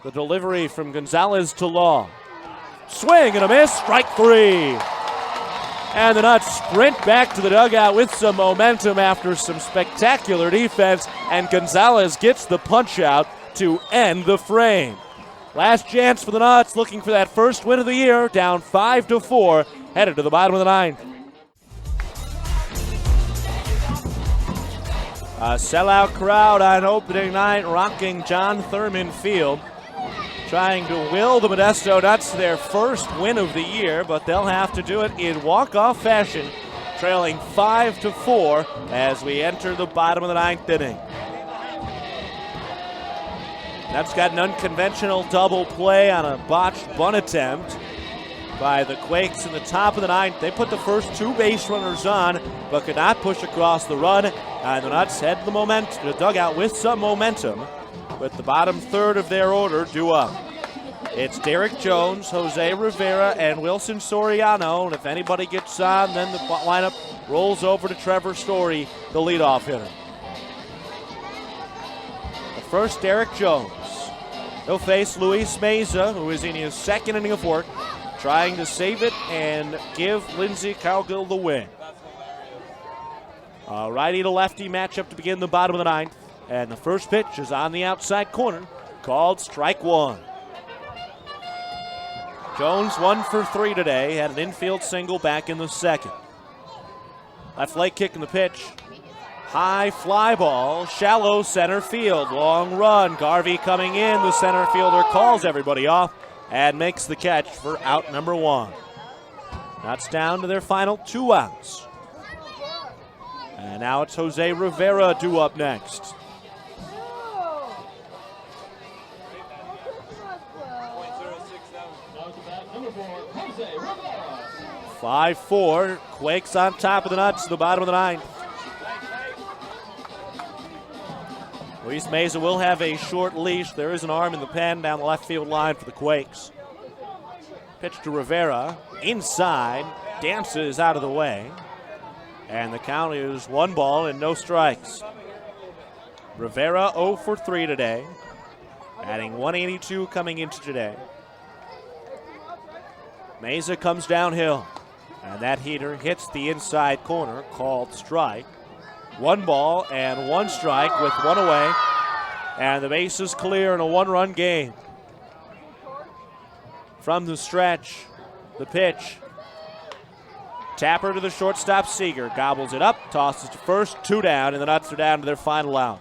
The delivery from Gonzalez to Law. Swing and a miss, strike three. And the Nuts sprint back to the dugout with some momentum after some spectacular defense, and Gonzalez gets the punch out to end the frame. Last chance for the Nuts, looking for that first win of the year, down 5-4, headed to the bottom of the ninth. A sellout crowd on opening night rocking John Thurman Field, trying to will the Modesto Nuts to their first win of the year, but they'll have to do it in walk-off fashion, trailing 5-4 as we enter the bottom of the ninth inning. Nuts got an unconventional double play on a botched bunt attempt by the Quakes in the top of the ninth. They put the first two base runners on, but could not push across the run, and the Nuts head the dugout with some momentum, with the bottom third of their order due up. It's Derek Jones, Jose Rivera, and Wilson Soriano, and if anybody gets on, then the lineup rolls over to Trevor Story, the leadoff hitter. The first, Derek Jones. He'll face Luis Meza, who is in his second inning of work, trying to save it and give Lindsey Cowgill the win. A righty to lefty matchup to begin the bottom of the ninth, and the first pitch is on the outside corner, called strike one. Jones 1 for 3 today, had an infield single back in the second. Left leg kick in the pitch. High fly ball, shallow center field, long run. Garvey coming in, the center fielder calls everybody off and makes the catch for out number one. That's down to their final 2 outs. And now it's Jose Rivera due up next. Five, 5-4, Quakes on top of the Nuts, the bottom of the ninth. Luis Meza will have a short leash. There is an arm in the pen down the left field line for the Quakes. Pitch to Rivera, inside, dances out of the way. And the count is 1 ball and no strikes. Rivera 0 for 3 today, adding 182 coming into today. Meza comes downhill, and that heater hits the inside corner, called strike. 1 ball and 1 strike with 1 away, and the base is clear in a 1-run game. From the stretch, the pitch. Tapper to the shortstop, Seager gobbles it up, tosses to first, 2 down, and the Nuts are down to their final out.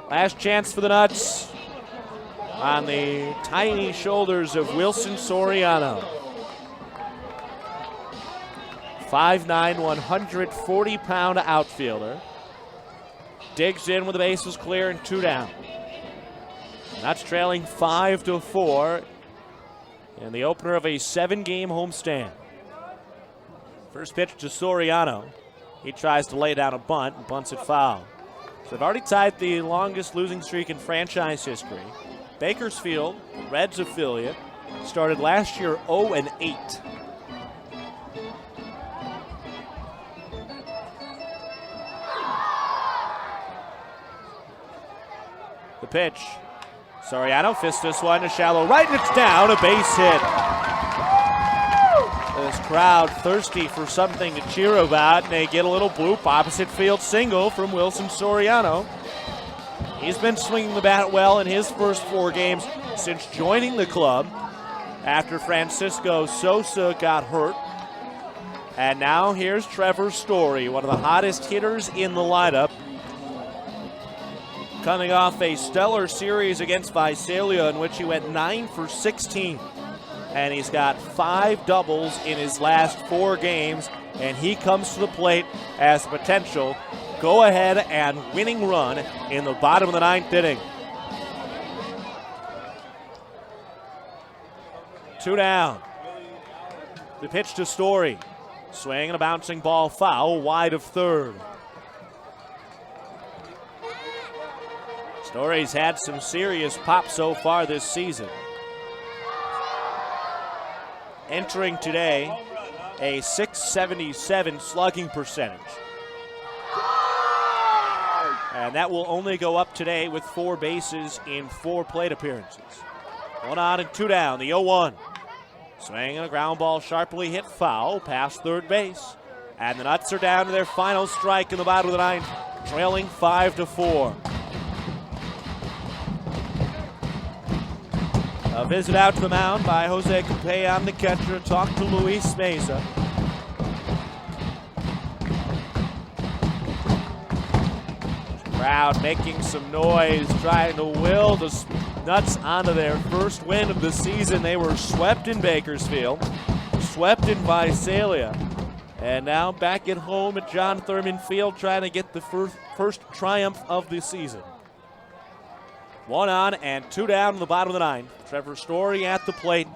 Last chance for the Nuts on the tiny shoulders of Wilson Soriano. 5'9", 140-pound outfielder. Digs in with the bases clear and 2 down. Nuts trailing 5-4 in the opener of a 7-game homestand. First pitch to Soriano. He tries to lay down a bunt and bunts it foul. So they've already tied the longest losing streak in franchise history. Bakersfield, Reds affiliate, started last year 0-8. The pitch. Soriano fists this one to shallow right, and it's down, a base hit. This crowd thirsty for something to cheer about, and they get a little bloop. Opposite field single from Wilson Soriano. He's been swinging the bat well in his first 4 games since joining the club after Francisco Sosa got hurt. And now here's Trevor Story, one of the hottest hitters in the lineup, coming off a stellar series against Visalia in which he went 9 for 16. And he's got 5 doubles in his last 4 games, and he comes to the plate as a potential go-ahead and winning run in the bottom of the 9th inning. 2 down. The pitch to Story. Swing and a bouncing ball foul wide of third. Story's had some serious pop so far this season. Entering today, a .677 slugging percentage. And that will only go up today with 4 bases in 4 plate appearances. 1 on and 2 down, the 0-1. Swing and a ground ball sharply hit foul past third base. And the Nuts are down to their final strike in the bottom of the 9th, trailing 5-4. A visit out to the mound by Jose Capellan, the catcher. Talk to Luis Meza. Crowd making some noise, trying to will the Nuts onto their first win of the season. They were swept in Bakersfield, swept in Visalia, and now back at home at John Thurman Field trying to get the first triumph of the season. 1 on and 2 down in the bottom of the 9th. Trevor Story at the plate,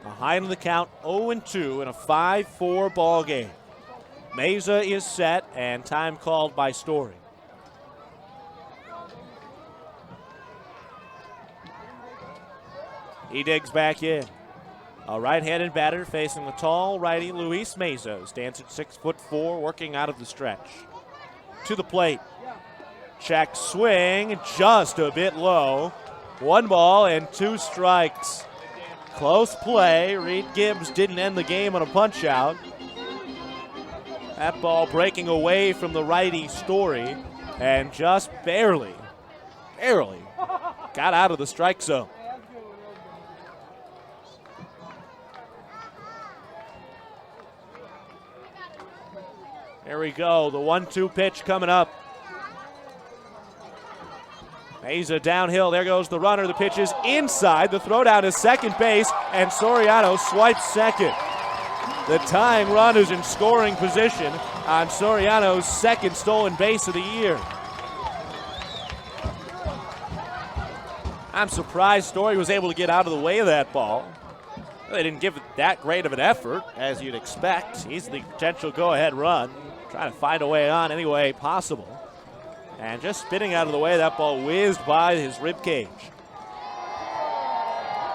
behind the count 0-2 in a 5-4 ball game. Meza is set and time called by Story. He digs back in. A right-handed batter facing the tall righty Luis Meza. Stands at 6'4", working out of the stretch. To the plate. Check swing, just a bit low. 1 ball and 2 strikes. Close play. Reed Gibbs didn't end the game on a punch out. That ball breaking away from the righty Story and just barely got out of the strike zone. Here we go, the 1-2 pitch coming up. Meza downhill, there goes the runner. The pitch is inside, the throw down to second base, and Soriano swipes second. The tying run is in scoring position on Soriano's second stolen base of the year. I'm surprised Story was able to get out of the way of that ball. They didn't give it that great of an effort, as you'd expect. He's the potential go-ahead run. Trying to find a way on any way possible. And just spinning out of the way, that ball whizzed by his rib cage.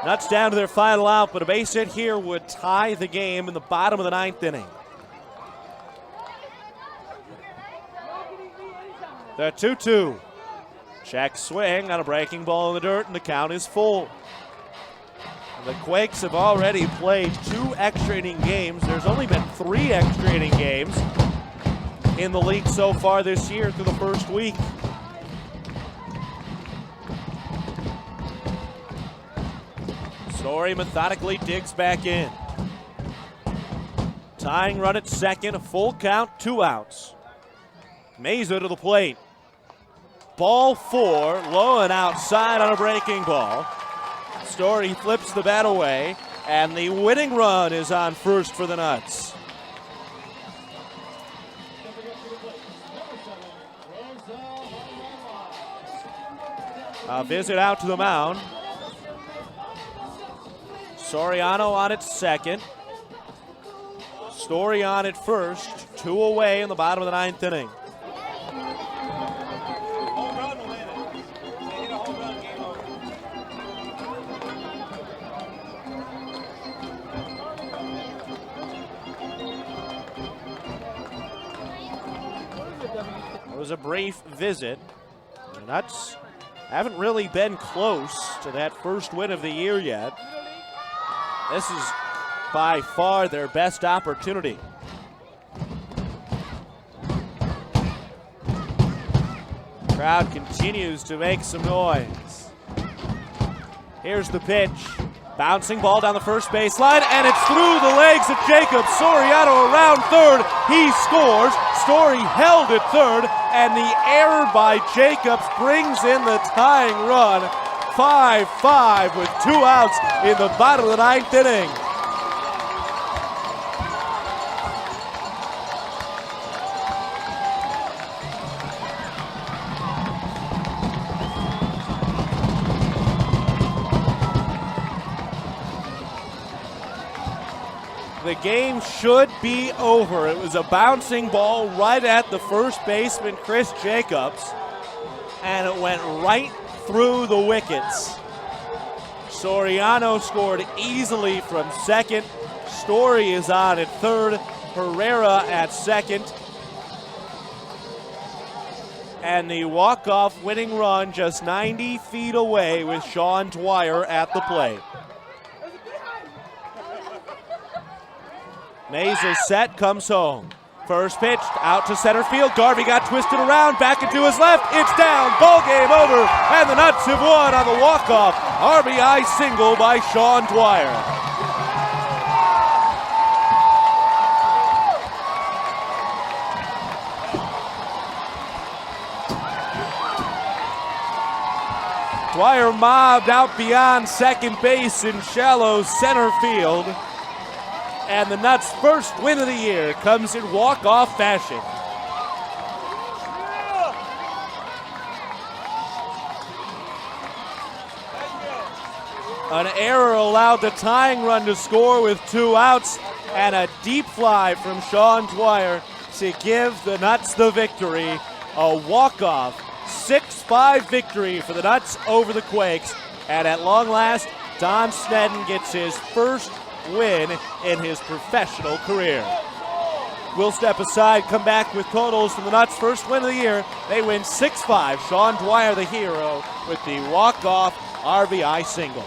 Nuts down to their final out, but a base hit here would tie the game in the bottom of the 9th inning. The 2-2. Check swing on a breaking ball in the dirt, and the count is full. The Quakes have already played 2 extra inning games. There's only been 3 extra inning games in the league so far this year through the first week. Story methodically digs back in. Tying run at second, a full count, 2 outs. Meza to the plate. Ball 4, low and outside on a breaking ball. Story flips the bat away, and the winning run is on first for the Nuts. A visit out to the mound. Soriano on at second. Story on at first. 2 away in the bottom of the 9th inning. It was a brief visit. The Nuts haven't really been close to that first win of the year yet. This is by far their best opportunity. Crowd continues to make some noise. Here's the pitch. Bouncing ball down the first baseline, and it's through the legs of Jacobs. Soriano around third. He scores. Story held at third, and the error by Jacobs brings in the tying run. 5-5 with 2 outs in the bottom of the 9th inning. The game should be over. It was a bouncing ball right at the first baseman, Chris Jacobs, and it went right through the wickets. Soriano scored easily from second. Story is on at third. Herrera at second. and the walk-off winning run just 90 feet away with Sean Dwyer at the plate. Mays is set, comes home. First pitch out to center field. Garvey got twisted around, back into his left. It's down, ball game over, and the Nuts have won on the walk-off RBI single by Sean Dwyer. Dwyer mobbed out beyond second base in shallow center field. And the Nuts' first win of the year comes in walk-off fashion. An error allowed the tying run to score with 2 outs, and a deep fly from Sean Dwyer to give the Nuts the victory. A walk-off 6-5 victory for the Nuts over the Quakes. And at long last, Don Snedden gets his first win in his professional career. We'll step aside, come back with totals from the Nuts' first win of the year. They win 6-5. Sean Dwyer, the hero, with the walk-off RBI single.